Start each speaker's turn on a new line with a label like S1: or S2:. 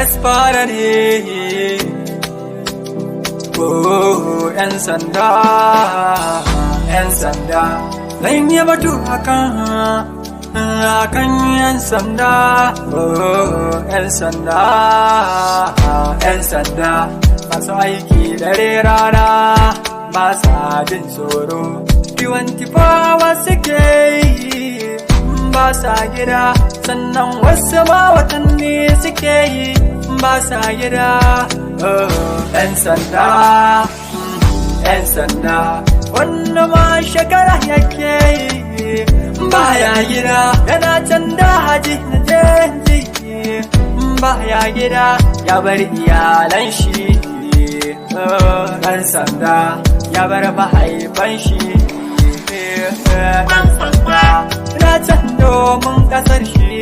S1: Espara ne. Oh, 'yan sanda, 'yan sanda. Zan yi batu akan 'yan sanda. Oh, 'yan sanda, 'yan sanda. Masu aiki dare rana ba sa jin tsoro. 24 hours suke yi ba sa gida, sannan wasu ma watanni suke yi ba sa gida. 'Yan sanda, 'yan sanda. Wanda ma shekara yake yi baya gida, yana can da haji na jeji baya gida, ya bar iyalan shi. 'Yan sanda ya bar mahaifan shi. 'Yan sanda na can domin kasar shi.